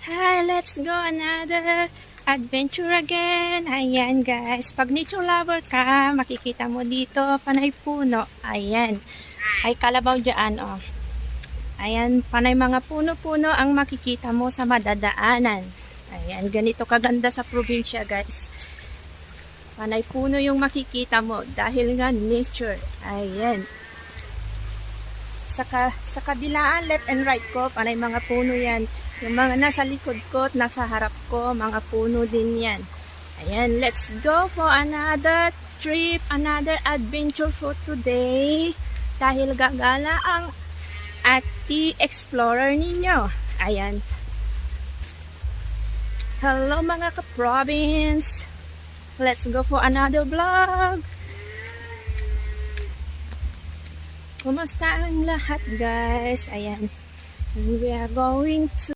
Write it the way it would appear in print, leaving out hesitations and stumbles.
Hi, let's go another adventure again. Ayan guys, pag nature lover ka, makikita mo dito, panay puno. Ayan, ay kalabaw dyan oh. Ayan, panay mga puno-puno ang makikita mo sa madadaanan. Ayan, ganito kaganda sa probinsya guys. Panay puno yung makikita mo dahil nga nature. Ayan. Sa kabilaan, left and right ko, panay mga puno yan. Yung mga nasa likod ko at nasa harap ko, mga puno din yan. Ayan, let's go for another trip, another adventure for today. Dahil gagala ang Ati Explorer ninyo. Ayan. Hello mga ka-province. Let's go for another vlog. Kumusta ang lahat guys? Ayan. We are going to